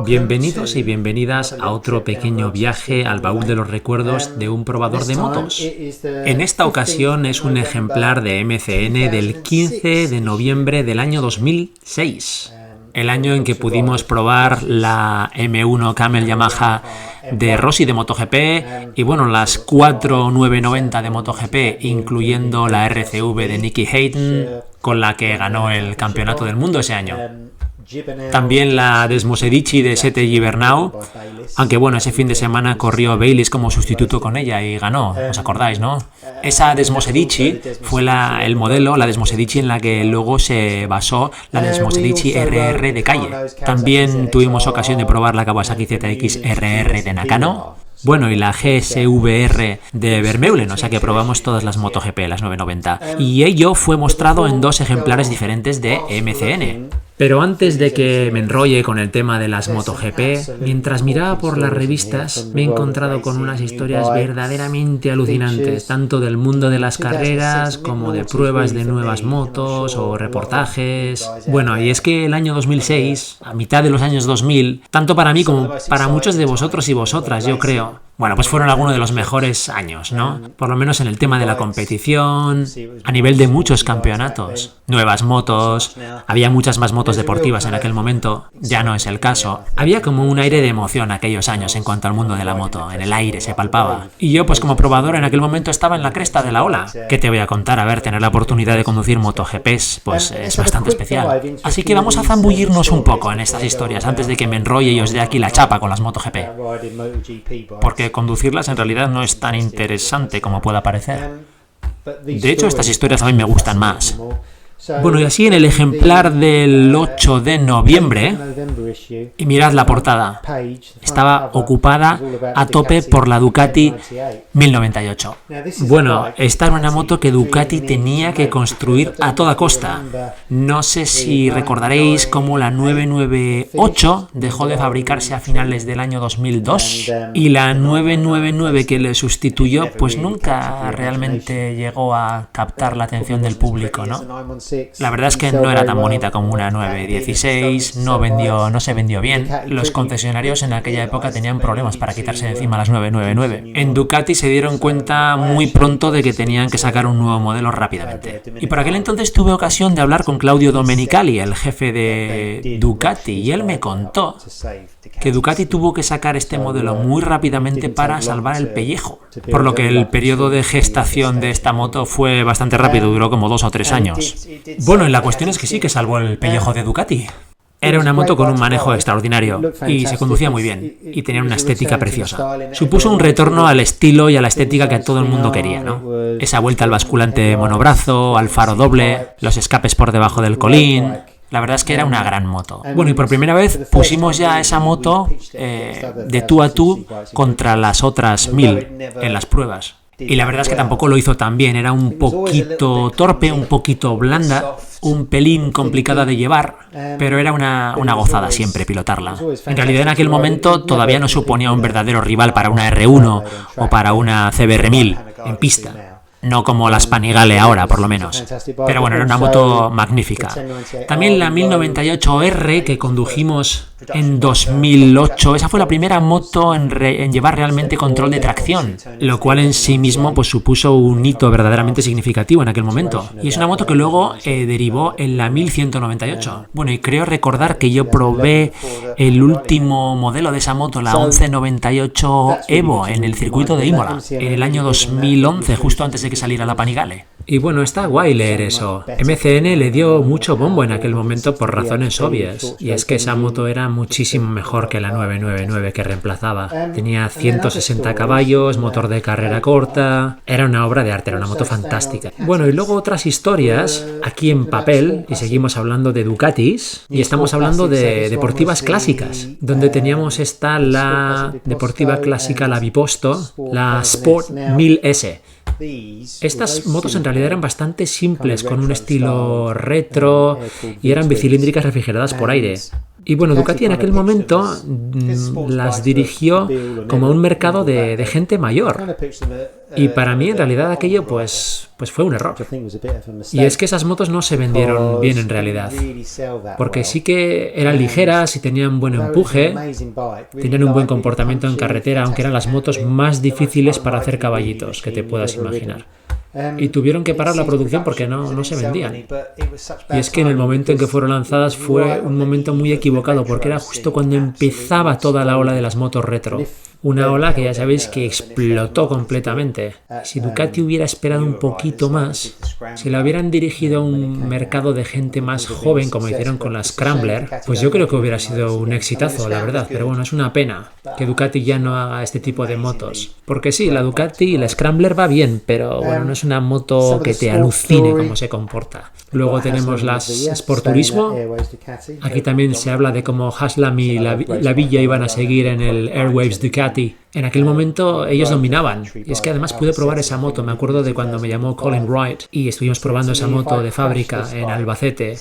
Bienvenidos y bienvenidas a otro pequeño viaje al baúl de los recuerdos de un probador de motos. En esta ocasión es un ejemplar de MCN del 15 de noviembre del año 2006. El año en que pudimos probar la M1 Camel Yamaha de Rossi de MotoGP y bueno, las 4990 de MotoGP, incluyendo la RCV de Nicky Hayden, con la que ganó el campeonato del mundo ese año. También la Desmosedici de Sete Gibernau, aunque bueno, ese fin de semana corrió Bayliss como sustituto con ella y ganó, ¿os acordáis, no? Esa Desmosedici fue el modelo, la Desmosedici en la que luego se basó la Desmosedici RR de calle. También tuvimos ocasión de probar la Kawasaki ZX RR de Nakano. Bueno, y la GSVR de Vermeulen, o sea que probamos todas las MotoGP, las 990. Y ello fue mostrado en dos ejemplares diferentes de MCN. Pero antes de que me enrolle con el tema de las MotoGP, mientras miraba por las revistas me he encontrado con unas historias verdaderamente alucinantes, tanto del mundo de las carreras como de pruebas de nuevas motos o reportajes. Bueno, y es que el año 2006, a mitad de los años 2000, tanto para mí como para muchos de vosotros y vosotras, yo creo, bueno, pues fueron algunos de los mejores años, ¿no? Por lo menos en el tema de la competición, a nivel de muchos campeonatos, nuevas motos, había muchas más motos deportivas en aquel momento, ya no es el caso. Había como un aire de emoción aquellos años en cuanto al mundo de la moto, en el aire se palpaba. Y yo pues como probador en aquel momento estaba en la cresta de la ola. ¿Qué te voy a contar? A ver, tener la oportunidad de conducir MotoGPs, pues es bastante especial. Así que vamos a zambullirnos un poco en estas historias antes de que me enrolle y os dé aquí la chapa con las MotoGP. Porque conducirlas en realidad no es tan interesante como pueda parecer. De hecho, estas historias a mí me gustan más. Bueno, y así en el ejemplar del 8 de noviembre, y mirad la portada, estaba ocupada a tope por la Ducati 1098. Bueno, esta era una moto que Ducati tenía que construir a toda costa. No sé si recordaréis cómo la 998 dejó de fabricarse a finales del año 2002 y la 999 que le sustituyó pues nunca realmente llegó a captar la atención del público, ¿no? La verdad es que no era tan bonita como una 916, no se vendió bien. Los concesionarios en aquella época tenían problemas para quitarse de encima las 999. En Ducati se dieron cuenta muy pronto de que tenían que sacar un nuevo modelo rápidamente. Y por aquel entonces tuve ocasión de hablar con Claudio Domenicali, el jefe de Ducati, y él me contó que Ducati tuvo que sacar este modelo muy rápidamente para salvar el pellejo, por lo que el periodo de gestación de esta moto fue bastante rápido, duró como 2 o 3 años. Bueno, y la cuestión es que sí que salvó el pellejo de Ducati. Era una moto con un manejo extraordinario y se conducía muy bien y tenía una estética preciosa. Supuso un retorno al estilo y a la estética que todo el mundo quería, ¿no? Esa vuelta al basculante monobrazo, al faro doble, los escapes por debajo del colín. La verdad es que era una gran moto. Bueno, y por primera vez pusimos ya esa moto de tú a tú contra las otras 1000 en las pruebas. Y la verdad es que tampoco lo hizo tan bien, era un poquito torpe, un poquito blanda, un pelín complicada de llevar, pero era una gozada siempre pilotarla. En realidad en aquel momento todavía no suponía un verdadero rival para una R1 o para una CBR 1000 en pista. No como las Panigale ahora, por lo menos. Pero bueno, era una moto magnífica. También la 1098R que condujimos en 2008. Esa fue la primera moto en llevar realmente control de tracción, lo cual en sí mismo pues supuso un hito verdaderamente significativo en aquel momento. Y es una moto que luego derivó en la 1198. Bueno, y creo recordar que yo probé el último modelo de esa moto, la 1198 Evo, en el circuito de Imola, en el año 2011, justo antes de que saliera la Panigale. Y bueno, está guay leer eso. MCN le dio mucho bombo en aquel momento por razones obvias. Y es que esa moto era muchísimo mejor que la 999 que reemplazaba. Tenía 160 caballos, motor de carrera corta. Era una obra de arte, era una moto fantástica. Bueno, y luego otras historias, aquí en papel, y seguimos hablando de Ducatis, y estamos hablando de deportivas clásicas, donde teníamos la deportiva clásica, la Biposto, la Sport 1000S. Estas motos en realidad eran bastante simples, con un estilo retro y eran bicilíndricas refrigeradas por aire. Y bueno, Ducati en aquel momento las dirigió como un mercado de gente mayor. Y para mí, en realidad, aquello pues fue un error. Y es que esas motos no se vendieron bien en realidad. Porque sí que eran ligeras y tenían buen empuje, tenían un buen comportamiento en carretera, aunque eran las motos más difíciles para hacer caballitos que te puedas imaginar. Y tuvieron que parar la producción porque no se vendían. Y es que en el momento en que fueron lanzadas fue un momento muy equivocado, porque era justo cuando empezaba toda la ola de las motos retro. Una ola que ya sabéis que explotó completamente. Si Ducati hubiera esperado un poquito más, si la hubieran dirigido a un mercado de gente más joven, como hicieron con la Scrambler, pues yo creo que hubiera sido un exitazo, la verdad. Pero bueno, es una pena que Ducati ya no haga este tipo de motos. Porque sí, la Ducati y la Scrambler va bien, pero bueno, no es una moto que te alucine cómo se comporta. Luego tenemos las Sport Turismo. Aquí también se habla de cómo Haslam y la Villa iban a seguir en el Airwaves Ducati. En aquel momento ellos dominaban. Y es que además pude probar esa moto. Me acuerdo de cuando me llamó Colin Wright y estuvimos probando esa moto de fábrica en Albacete.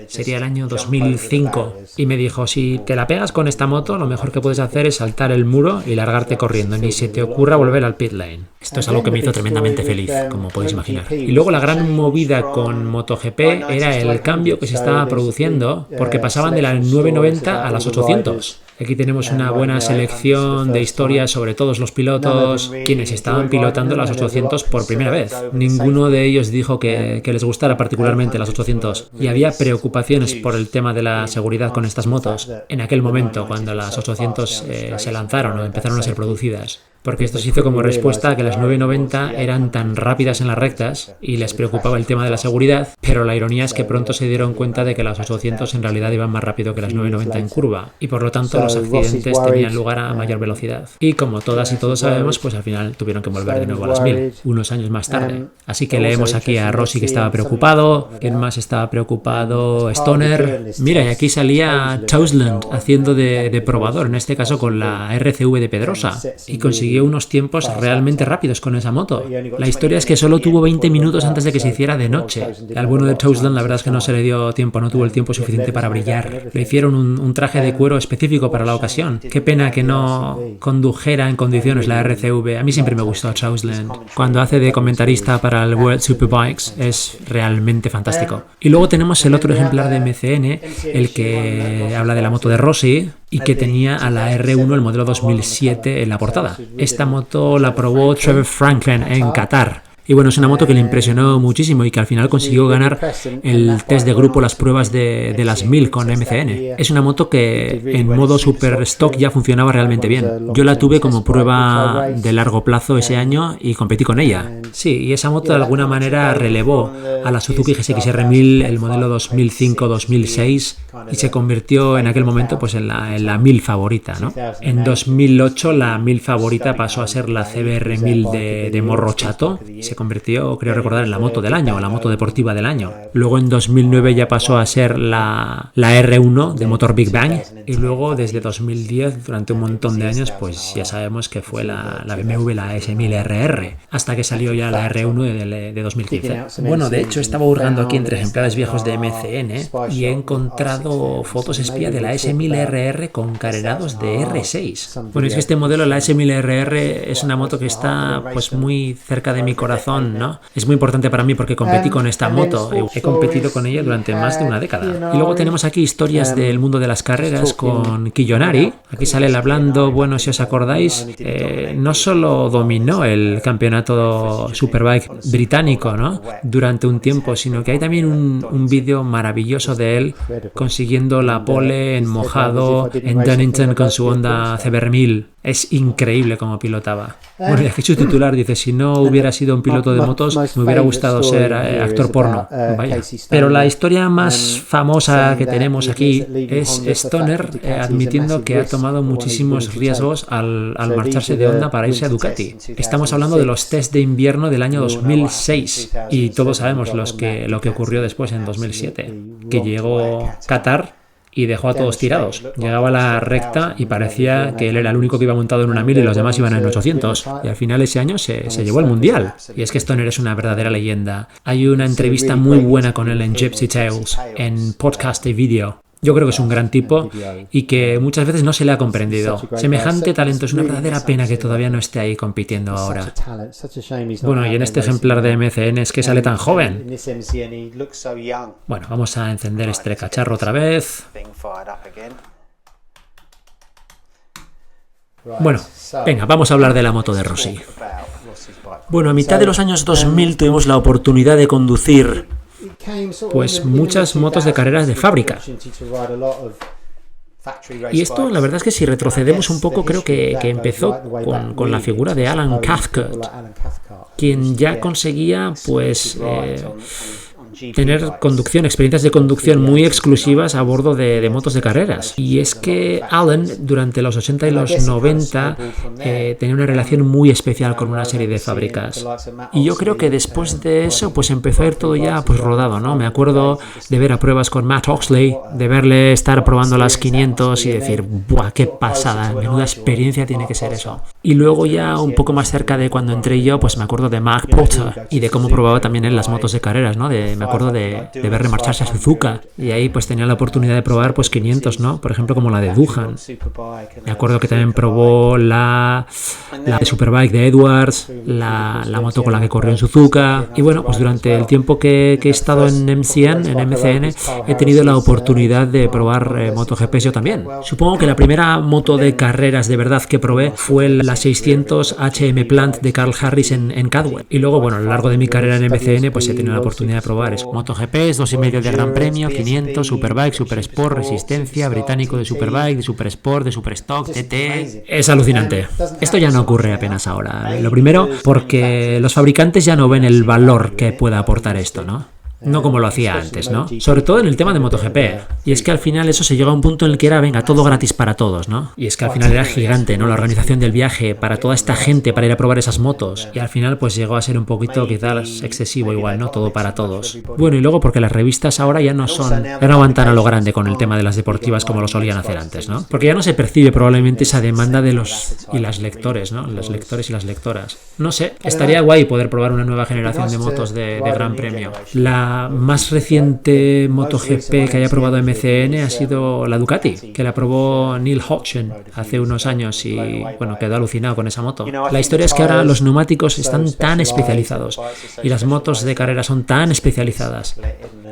Sería el año 2005. Y me dijo, si te la pegas con esta moto, lo mejor que puedes hacer es saltar el muro y largarte corriendo. Ni se te ocurra volver al pit lane. Esto es algo que me hizo tremendamente feliz, como podéis imaginar. Y luego la gran movida con MotoGP era el cambio que se estaba produciendo porque pasaban de las 990 a las 800. Aquí tenemos una buena selección de historias sobre todos los pilotos, quienes estaban pilotando las 800 por primera vez. Ninguno de ellos dijo que les gustara particularmente las 800 y había preocupaciones por el tema de la seguridad con estas motos en aquel momento cuando las 800 se lanzaron o empezaron a ser producidas. Porque esto se hizo como respuesta a que las 990 eran tan rápidas en las rectas y les preocupaba el tema de la seguridad, pero la ironía es que pronto se dieron cuenta de que las 800 en realidad iban más rápido que las 990 en curva y por lo tanto los accidentes tenían lugar a mayor velocidad. Y como todas y todos sabemos, pues al final tuvieron que volver de nuevo a las 1000, unos años más tarde. Así que leemos aquí a Rossi que estaba preocupado, ¿quién más estaba preocupado? Stoner. Mira, y aquí salía Tousland haciendo de probador, en este caso con la RCV de Pedrosa, y consiguió unos tiempos realmente rápidos con esa moto. La historia es que solo tuvo 20 minutos antes de que se hiciera de noche. Al bueno de Tousland la verdad es que no se le dio tiempo, no tuvo el tiempo suficiente para brillar. Le hicieron un traje de cuero específico para la ocasión. Qué pena que no condujera en condiciones la RCV. A mí siempre me gustó Tousland. Cuando hace de comentarista para el World Superbikes es realmente fantástico. Y luego tenemos el otro ejemplar de MCN, el que habla de la moto de Rossi y que tenía a la R1, el modelo 2007, en la portada. Esta moto la probó Trevor Franklin en Qatar. Y bueno, es una moto que le impresionó muchísimo y que al final consiguió ganar el test de grupo, las pruebas de las 1000 con MCN. Es una moto que en modo super stock ya funcionaba realmente bien. Yo la tuve como prueba de largo plazo ese año y competí con ella. Sí, y esa moto de alguna manera relevó a la Suzuki GSX-R 1000, el modelo 2005-2006, y se convirtió en aquel momento pues en la 1000 favorita, ¿no? En 2008 la 1000 favorita pasó a ser la CBR 1000 de Morro Chato y se convirtió, creo recordar, en la moto del año, la moto deportiva del año. Luego en 2009 ya pasó a ser la R1 de motor Big Bang y luego desde 2010, durante un montón de años, pues ya sabemos que fue la BMW, la S1000RR, hasta que salió ya la R1 de 2015. Bueno, de hecho estaba hurgando aquí entre ejemplares viejos de MCN y he encontrado fotos espía de la S1000RR con carenados de R6. Bueno, es que este modelo, la S1000RR, es una moto que está pues muy cerca de mi corazón, ¿no? Es muy importante para mí porque competí con esta moto, he competido con ella durante más de una década. Y luego tenemos aquí historias del mundo de las carreras con Kiyonari. Aquí sale él hablando, bueno, si os acordáis, no solo dominó el campeonato Superbike británico, ¿no?, durante un tiempo, sino que hay también un vídeo maravilloso de él consiguiendo la pole en mojado en Donington con su Honda CBR 1000. Es increíble cómo pilotaba. Bueno, y aquí su titular dice, si no hubiera sido un piloto de motos, me hubiera gustado ser actor porno. Vaya. Pero la historia más famosa que tenemos aquí es Stoner admitiendo que ha tomado muchísimos riesgos al marcharse de Honda para irse a Ducati. Estamos hablando de los test de invierno del año 2006 y todos sabemos lo que ocurrió después en 2007, que llegó Qatar y dejó a todos tirados. Llegaba a la recta y parecía que él era el único que iba montado en una 1000 y los demás iban en 800. Y al final ese año se llevó el mundial. Y es que Stoner es una verdadera leyenda. Hay una entrevista muy buena con él en Gypsy Tales, en podcast y vídeo. Yo creo que es un gran tipo y que muchas veces no se le ha comprendido. Semejante talento, es una verdadera pena que todavía no esté ahí compitiendo ahora. Bueno, y en este ejemplar de MCN es que sale tan joven. Bueno, vamos a encender este cacharro otra vez. Bueno, venga, vamos a hablar de la moto de Rossi. Bueno, a mitad de los años 2000 tuvimos la oportunidad de conducir pues muchas motos de carreras de fábrica. Y esto, la verdad es que si retrocedemos un poco, creo que empezó con la figura de Alan Cathcart, quien ya conseguía pues tener experiencias de conducción muy exclusivas a bordo de motos de carreras. Y es que Alan, durante los 80 y los 90, tenía una relación muy especial con una serie de fábricas. Y yo creo que después de eso, pues empezó a ir todo ya pues rodado, ¿no? Me acuerdo de ver a pruebas con Matt Oxley, de verle estar probando las 500 y decir, ¡buah, qué pasada! Menuda experiencia tiene que ser eso. Y luego ya un poco más cerca de cuando entré yo, pues me acuerdo de Mark Potter y de cómo probaba también en las motos de carreras, ¿no? Me acuerdo de verle marcharse a Suzuka y ahí pues tenía la oportunidad de probar pues 500, ¿no? Por ejemplo, como la de Doohan. Me acuerdo que también probó la de Superbike de Edwards, la moto con la que corrió en Suzuka. Y bueno, pues durante el tiempo que he estado en MCN, he tenido la oportunidad de probar MotoGP yo también. Supongo que la primera moto de carreras de verdad que probé fue la 600 HM Plant de Carl Harris en Cadwell. Y luego, bueno, a lo largo de mi carrera en MCN, pues he tenido la oportunidad de probar MotoGP, 2,5 de Gran Premio, 500, Superbike, Super Sport, Resistencia, Británico de Superbike, de Super Sport, de Super Stock, TT. Es alucinante. Esto ya no ocurre apenas ahora. Lo primero, porque los fabricantes ya no ven el valor que pueda aportar esto, ¿no? No como lo hacía antes, ¿no? Sobre todo en el tema de MotoGP. Y es que al final eso se llegó a un punto en el que era, venga, todo gratis para todos, ¿no? Y es que al final era gigante, ¿no? La organización del viaje para toda esta gente para ir a probar esas motos. Y al final pues llegó a ser un poquito quizás excesivo igual, ¿no? Todo para todos. Bueno, y luego porque las revistas ahora ya no van tan a lo grande con el tema de las deportivas como lo solían hacer antes, ¿no? Porque ya no se percibe probablemente esa demanda de los y las lectores, ¿no? Los lectores y las lectoras. No sé, estaría guay poder probar una nueva generación de motos de Gran Premio. La más reciente MotoGP que haya probado MCN ha sido la Ducati, que la probó Neil Hodgson hace unos años y bueno, quedó alucinado con esa moto. La historia es que ahora los neumáticos están tan especializados y las motos de carrera son tan especializadas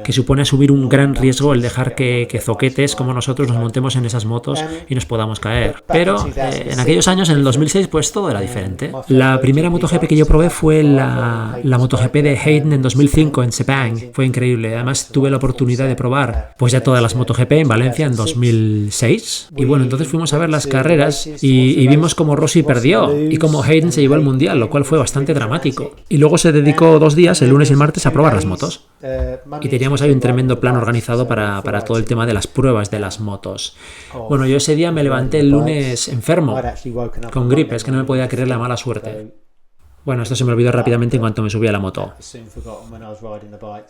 que supone asumir un gran riesgo el dejar que zoquetes como nosotros nos montemos en esas motos y nos podamos caer. Pero en aquellos años, en el 2006, pues todo era diferente. La primera MotoGP que yo probé fue la MotoGP de Hayden en 2005 en Sepang. Fue increíble. Además tuve la oportunidad de probar pues ya todas las MotoGP en Valencia en 2006. Y bueno, entonces fuimos a ver las carreras y vimos cómo Rossi perdió y cómo Hayden se llevó el mundial, lo cual fue bastante dramático. Y luego se dedicó 2 días, el lunes y el martes, a probar las motos. Y teníamos ahí un tremendo plan organizado para todo el tema de las pruebas de las motos. Bueno, yo ese día me levanté el lunes enfermo, con gripe, es que no me podía creer la mala suerte. Bueno, esto se me olvidó rápidamente en cuanto me subí a la moto.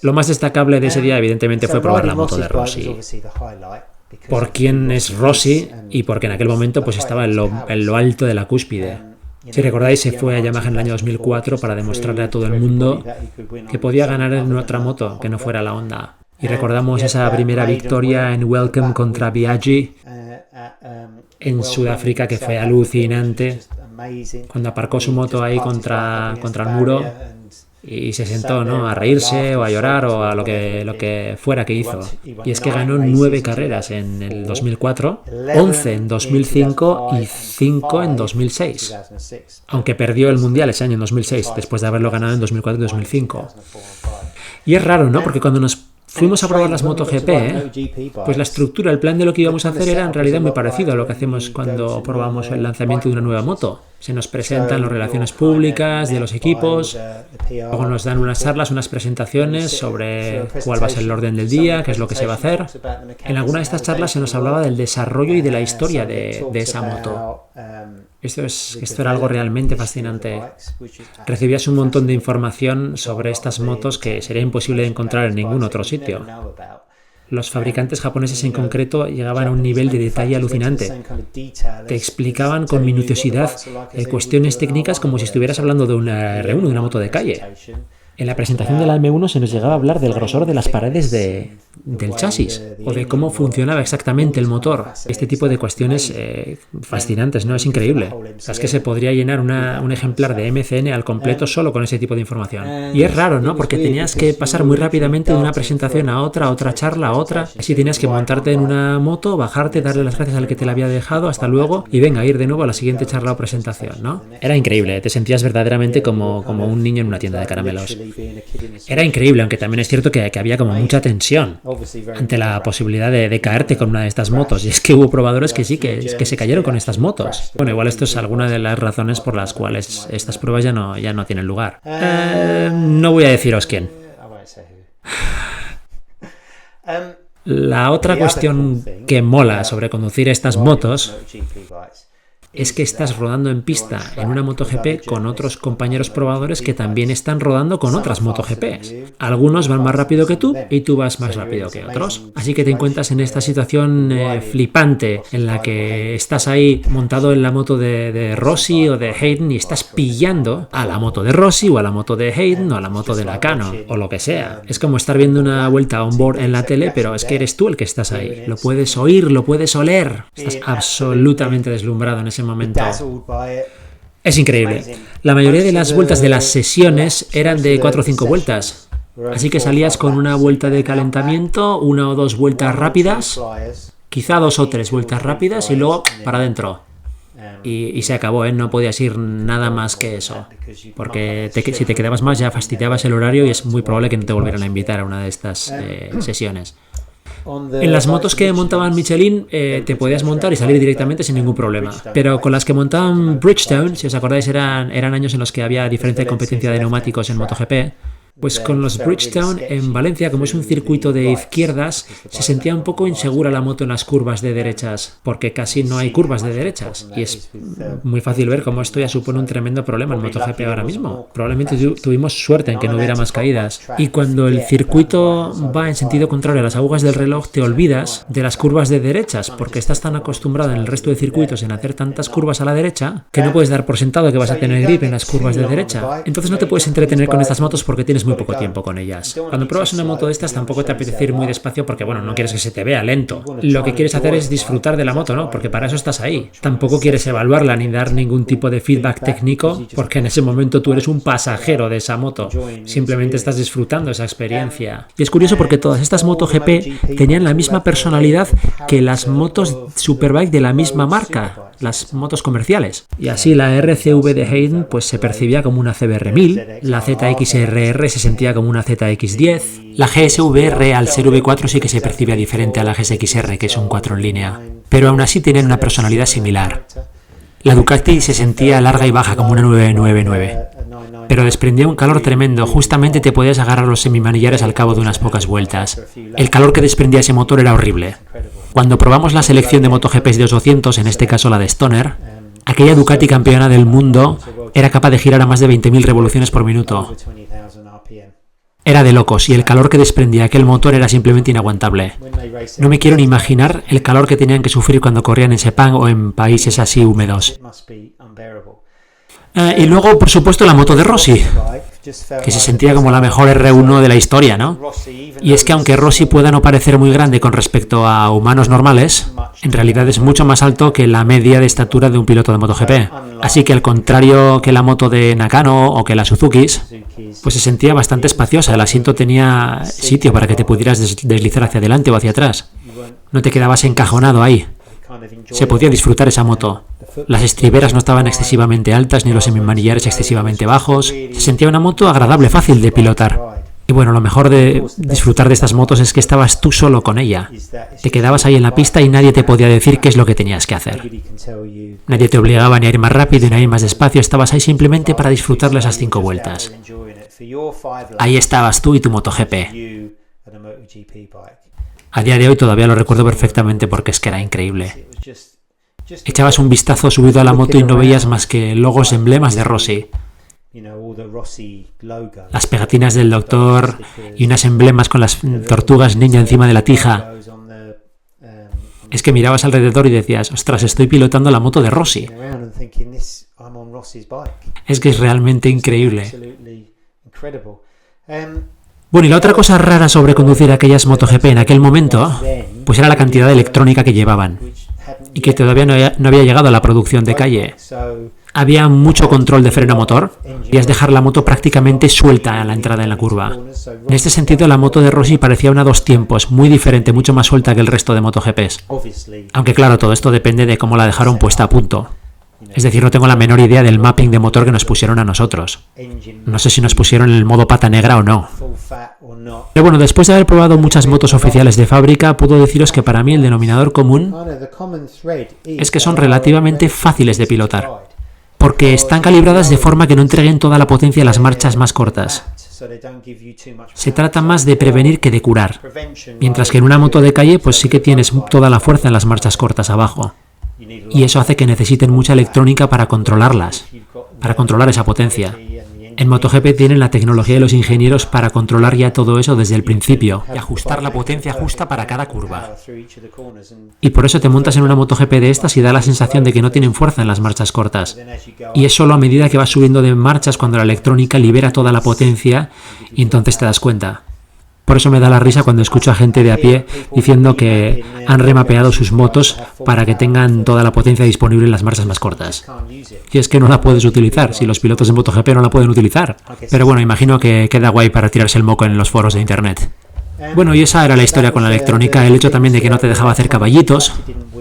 Lo más destacable de ese día, evidentemente, fue probar la moto de Rossi. Por quién es Rossi y porque en aquel momento pues estaba en lo alto de la cúspide. Si recordáis, se fue a Yamaha en el año 2004 para demostrarle a todo el mundo que podía ganar en otra moto que no fuera la Honda. Y recordamos esa primera victoria en Welcome contra Biaggi en Sudáfrica, que fue alucinante, cuando aparcó su moto ahí contra el muro y se sentó, ¿no?, a reírse o a llorar o a lo que fuera que hizo. Y es que ganó 9 carreras en el 2004, 11 en 2005 y 5 en 2006. Aunque perdió el Mundial ese año en 2006, después de haberlo ganado en 2004 y 2005. Y es raro, ¿no?, porque cuando nos fuimos a probar las MotoGP, pues la estructura, el plan de lo que íbamos a hacer era en realidad muy parecido a lo que hacemos cuando probamos el lanzamiento de una nueva moto. Se nos presentan las relaciones públicas de los equipos, luego nos dan unas charlas, unas presentaciones sobre cuál va a ser el orden del día, qué es lo que se va a hacer. En alguna de estas charlas se nos hablaba del desarrollo y de la historia de esa moto. Esto era algo realmente fascinante. Recibías un montón de información sobre estas motos que sería imposible de encontrar en ningún otro sitio. Los fabricantes japoneses en concreto llegaban a un nivel de detalle alucinante. Te explicaban con minuciosidad cuestiones técnicas como si estuvieras hablando de una R1, de una moto de calle. En la presentación de la M1 se nos llegaba a hablar del grosor de las paredes de del chasis o de cómo funcionaba exactamente el motor. Este tipo de cuestiones fascinantes, ¿no? Es increíble. O sea, es que se podría llenar un ejemplar de MCN al completo solo con ese tipo de información. Y es raro, ¿no? Porque tenías que pasar muy rápidamente de una presentación a otra charla a otra. Así tenías que montarte en una moto, bajarte, darle las gracias al que te la había dejado, hasta luego, y venga, ir de nuevo a la siguiente charla o presentación, ¿no? Era increíble, te sentías verdaderamente como un niño en una tienda de caramelos. Era increíble, aunque también es cierto que había como mucha tensión ante la posibilidad de caerte con una de estas motos. Y es que hubo probadores que sí, que se cayeron con estas motos. Bueno, igual esto es alguna de las razones por las cuales estas pruebas ya no tienen lugar. No voy a deciros quién. La otra cuestión que mola sobre conducir estas motos es que estás rodando en pista en una MotoGP con otros compañeros probadores que también están rodando con otras MotoGPs. Algunos van más rápido que tú y tú vas más rápido que otros. Así que te encuentras en esta situación flipante en la que estás ahí montado en la moto de Rossi o de Hayden y estás pillando a la moto de Rossi o a la moto de Hayden o a la moto de Nakano o lo que sea. Es como estar viendo una vuelta on-board en la tele, pero es que eres tú el que estás ahí. Lo puedes oír, lo puedes oler. Estás absolutamente deslumbrado en ese momento. Es increíble. La mayoría de las vueltas de las sesiones eran de 4 o 5 vueltas. Así que salías con una vuelta de calentamiento, 1 o 2 vueltas rápidas, quizá 2 o 3 vueltas rápidas y luego para adentro. Y se acabó, ¿eh? No podías ir nada más que eso. Porque si te quedabas más ya fastidiabas el horario y es muy probable que no te volvieran a invitar a una de estas sesiones. En las motos que montaban Michelin te podías montar y salir directamente sin ningún problema. Pero con las que montaban Bridgestone, si os acordáis, eran años en los que había diferente competencia de neumáticos en MotoGP. Pues con los Bridgestone en Valencia, como es un circuito de izquierdas, se sentía un poco insegura la moto en las curvas de derechas, porque casi no hay curvas de derechas. Y es muy fácil ver cómo esto ya supone un tremendo problema en MotoGP ahora mismo. Probablemente tuvimos suerte en que no hubiera más caídas. Y cuando el circuito va en sentido contrario a las agujas del reloj, te olvidas de las curvas de derechas, porque estás tan acostumbrado en el resto de circuitos en hacer tantas curvas a la derecha, que no puedes dar por sentado que vas a tener grip en las curvas de derecha. Entonces no te puedes entretener con estas motos porque tienes muy poco tiempo con ellas. Cuando pruebas una moto de estas tampoco te apetece ir muy despacio porque, bueno, no quieres que se te vea lento. Lo que quieres hacer es disfrutar de la moto, ¿no? Porque para eso estás ahí. Tampoco quieres evaluarla ni dar ningún tipo de feedback técnico porque en ese momento tú eres un pasajero de esa moto. Simplemente estás disfrutando esa experiencia. Y es curioso porque todas estas MotoGP tenían la misma personalidad que las motos Superbike de la misma marca, las motos comerciales. Y así la RCV de Hayden pues se percibía como una CBR1000, la ZXRR se sentía como una ZX10, la GSVR al ser V4 sí que se percibía diferente a la GSXR, que es un 4 en línea, pero aún así tenían una personalidad similar. La Ducati se sentía larga y baja como una 999, pero desprendía un calor tremendo, justamente te podías agarrar los semimanillares al cabo de unas pocas vueltas. El calor que desprendía ese motor era horrible. Cuando probamos la selección de MotoGPs de 200, en este caso la de Stoner, aquella Ducati campeona del mundo era capaz de girar a más de 20.000 revoluciones por minuto. Era de locos y el calor que desprendía aquel motor era simplemente inaguantable. No me quiero ni imaginar el calor que tenían que sufrir cuando corrían en Sepang o en países así húmedos. Y luego, por supuesto, la moto de Rossi, que se sentía como la mejor R1 de la historia, ¿no? Y es que aunque Rossi pueda no parecer muy grande con respecto a humanos normales, en realidad es mucho más alto que la media de estatura de un piloto de MotoGP. Así que al contrario que la moto de Nakano o que la Suzuki's, pues se sentía bastante espaciosa. El asiento tenía sitio para que te pudieras deslizar hacia adelante o hacia atrás. No te quedabas encajonado ahí. Se podía disfrutar esa moto. Las estriberas no estaban excesivamente altas ni los semimanillares excesivamente bajos. Se sentía una moto agradable, fácil de pilotar. Y bueno, lo mejor de disfrutar de estas motos es que estabas tú solo con ella. Te quedabas ahí en la pista y nadie te podía decir qué es lo que tenías que hacer. Nadie te obligaba ni a ir más rápido ni a ir más despacio. Estabas ahí simplemente para disfrutar esas 5 vueltas. Ahí estabas tú y tu MotoGP. A día de hoy todavía lo recuerdo perfectamente porque es que era increíble. Echabas un vistazo subido a la moto y no veías más que logos, emblemas de Rossi. Las pegatinas del doctor y unos emblemas con las tortugas ninja encima de la tija. Es que mirabas alrededor y decías, ostras, estoy pilotando la moto de Rossi. Es que es realmente increíble. Bueno, y la otra cosa rara sobre conducir aquellas MotoGP en aquel momento, pues era la cantidad de electrónica que llevaban y que todavía no había llegado a la producción de calle. Había mucho control de freno motor, podías dejar la moto prácticamente suelta a la entrada en la curva. En este sentido, la moto de Rossi parecía una dos tiempos, muy diferente, mucho más suelta que el resto de MotoGPs. Aunque claro, todo esto depende de cómo la dejaron puesta a punto. Es decir, no tengo la menor idea del mapping de motor que nos pusieron a nosotros. No sé si nos pusieron en el modo pata negra o no. Pero bueno, después de haber probado muchas motos oficiales de fábrica, puedo deciros que para mí el denominador común es que son relativamente fáciles de pilotar, porque están calibradas de forma que no entreguen toda la potencia a las marchas más cortas. Se trata más de prevenir que de curar, mientras que en una moto de calle pues sí que tienes toda la fuerza en las marchas cortas abajo. Y eso hace que necesiten mucha electrónica para controlarlas, para controlar esa potencia. En MotoGP tienen la tecnología de los ingenieros para controlar ya todo eso desde el principio y ajustar la potencia justa para cada curva. Y por eso te montas en una MotoGP de estas y da la sensación de que no tienen fuerza en las marchas cortas. Y es solo a medida que vas subiendo de marchas cuando la electrónica libera toda la potencia y entonces te das cuenta. Por eso me da la risa cuando escucho a gente de a pie diciendo que han remapeado sus motos para que tengan toda la potencia disponible en las marchas más cortas. Y es que no la puedes utilizar, si los pilotos de MotoGP no la pueden utilizar. Pero bueno, imagino que queda guay para tirarse el moco en los foros de internet. Bueno, y esa era la historia con la electrónica, el hecho también de que no te dejaba hacer caballitos,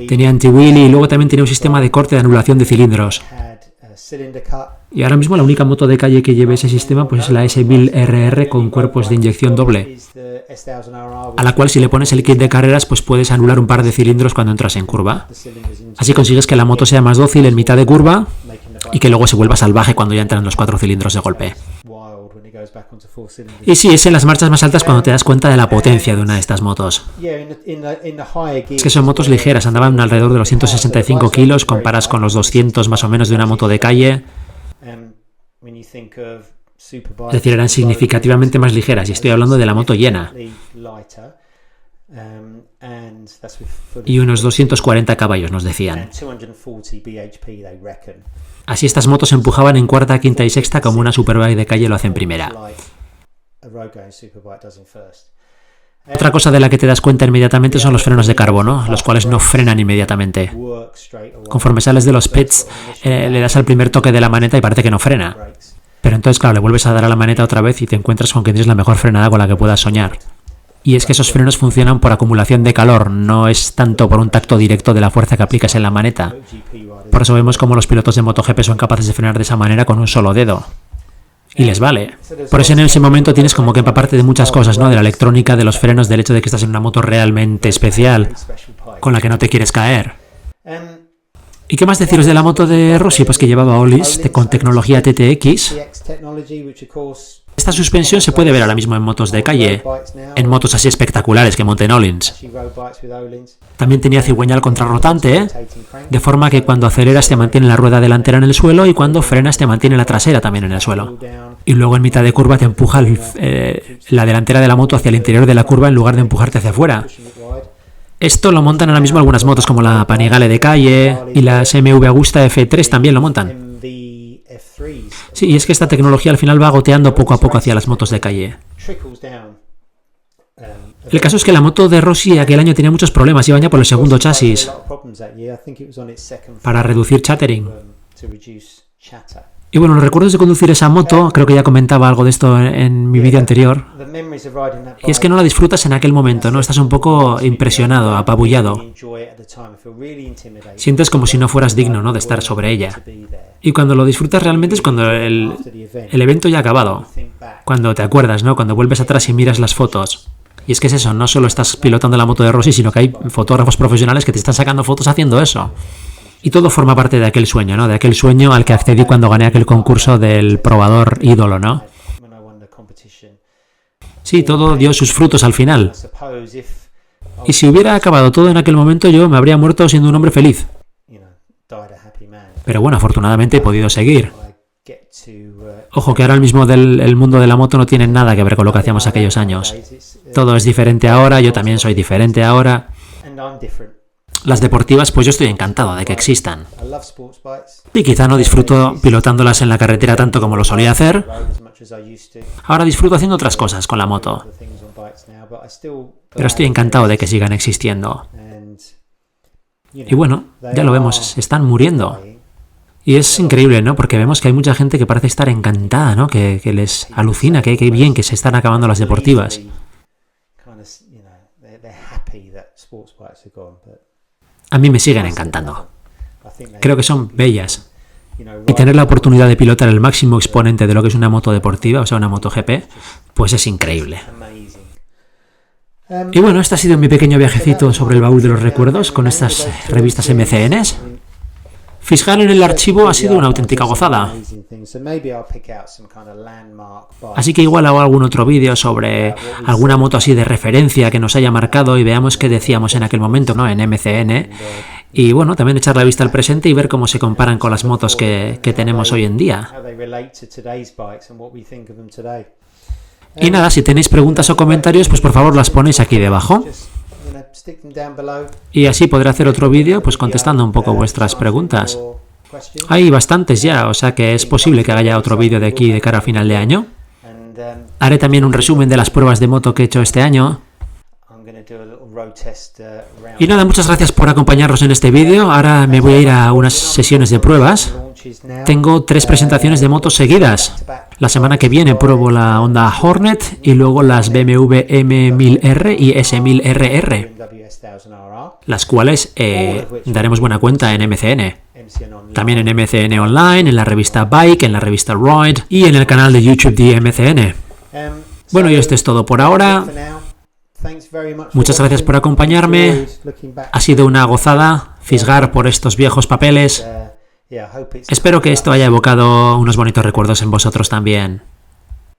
tenía anti-wheelie y luego también tenía un sistema de corte de anulación de cilindros. Y ahora mismo la única moto de calle que lleve ese sistema pues es la S1000 RR con cuerpos de inyección doble, a la cual si le pones el kit de carreras pues puedes anular un par de cilindros cuando entras en curva. Así consigues que la moto sea más dócil en mitad de curva y que luego se vuelva salvaje cuando ya entran los 4 cilindros de golpe. Y sí, es en las marchas más altas cuando te das cuenta de la potencia de una de estas motos. Es que son motos ligeras, andaban alrededor de los 165 kilos, comparas con los 200 más o menos de una moto de calle. Es decir, eran significativamente más ligeras, y estoy hablando de la moto llena. Y unos 240 caballos, nos decían. Así estas motos se empujaban en cuarta, quinta y sexta como una Superbike de calle lo hace en primera. Otra cosa de la que te das cuenta inmediatamente son los frenos de carbono, los cuales no frenan inmediatamente. Conforme sales de los pits, le das al primer toque de la maneta y parece que no frena. Pero entonces, claro, le vuelves a dar a la maneta otra vez y te encuentras con que tienes la mejor frenada con la que puedas soñar. Y es que esos frenos funcionan por acumulación de calor, no es tanto por un tacto directo de la fuerza que aplicas en la maneta. Por eso vemos cómo los pilotos de MotoGP son capaces de frenar de esa manera con un solo dedo. Y les vale. Por eso en ese momento tienes como que empaparte de muchas cosas, ¿no? De la electrónica, de los frenos, del hecho de que estás en una moto realmente especial, con la que no te quieres caer. ¿Y qué más deciros de la moto de Rossi? Pues que llevaba Olis con tecnología TTX. Esta suspensión se puede ver ahora mismo en motos de calle, en motos así espectaculares que monten Öhlins. También tenía cigüeñal contrarrotante, de forma que cuando aceleras te mantiene la rueda delantera en el suelo y cuando frenas te mantiene la trasera también en el suelo. Y luego en mitad de curva te empuja la delantera de la moto hacia el interior de la curva en lugar de empujarte hacia afuera. Esto lo montan ahora mismo algunas motos como la Panigale de calle y las MV Agusta F3 también lo montan. Sí, y es que esta tecnología al final va goteando poco a poco hacia las motos de calle. El caso es que la moto de Rossi aquel año tenía muchos problemas, iba ya por el segundo chasis para reducir chattering. Y bueno, los recuerdos de conducir esa moto, creo que ya comentaba algo de esto en mi vídeo anterior, y es que no la disfrutas en aquel momento, ¿no? Estás un poco impresionado, apabullado. Sientes como si no fueras digno, ¿no?, de estar sobre ella. Y cuando lo disfrutas realmente es cuando el evento ya ha acabado. Cuando te acuerdas, ¿no? Cuando vuelves atrás y miras las fotos. Y es que es eso, no solo estás pilotando la moto de Rossi, sino que hay fotógrafos profesionales que te están sacando fotos haciendo eso. Y todo forma parte de aquel sueño, ¿no? De aquel sueño al que accedí cuando gané aquel concurso del probador ídolo, ¿no? Sí, todo dio sus frutos al final. Y si hubiera acabado todo en aquel momento, yo me habría muerto siendo un hombre feliz. Pero bueno, afortunadamente he podido seguir. Ojo que ahora mismo el mundo de la moto no tiene nada que ver con lo que hacíamos aquellos años. Todo es diferente ahora, yo también soy diferente ahora. Las deportivas, pues yo estoy encantado de que existan. Y quizá no disfruto pilotándolas en la carretera tanto como lo solía hacer. Ahora disfruto haciendo otras cosas con la moto. Pero estoy encantado de que sigan existiendo. Y bueno, ya lo vemos, se están muriendo. Y es increíble, ¿no? Porque vemos que hay mucha gente que parece estar encantada, ¿no? Que les alucina, que bien que se están acabando las deportivas. A mí me siguen encantando. Creo que son bellas. Y tener la oportunidad de pilotar el máximo exponente de lo que es una moto deportiva, o sea, una MotoGP, pues es increíble. Y bueno, este ha sido mi pequeño viajecito sobre el baúl de los recuerdos con estas revistas MCNs. Fijar en el archivo ha sido una auténtica gozada. Así que igual hago algún otro vídeo sobre alguna moto así de referencia que nos haya marcado y veamos qué decíamos en aquel momento, ¿no? En MCN. Y bueno, también echar la vista al presente y ver cómo se comparan con las motos que tenemos hoy en día. Y nada, si tenéis preguntas o comentarios, pues por favor las ponéis aquí debajo. Y así podré hacer otro vídeo pues contestando un poco vuestras preguntas. Hay bastantes ya, o sea que es posible que haga otro vídeo de aquí de cara a final de año. Haré también un resumen de las pruebas de moto que he hecho este año. Y nada, muchas gracias por acompañarnos en este vídeo. Ahora me voy a ir a unas sesiones de pruebas. Tengo 3 presentaciones de motos seguidas. La semana que viene pruebo la Honda Hornet y luego las BMW M1000R y S1000RR, las cuales daremos buena cuenta en MCN. También en MCN Online, en la revista Bike, en la revista Ride y en el canal de YouTube de MCN. Bueno, y esto es todo por ahora. Muchas gracias por acompañarme. Ha sido una gozada fisgar por estos viejos papeles. Espero que esto haya evocado unos bonitos recuerdos en vosotros también.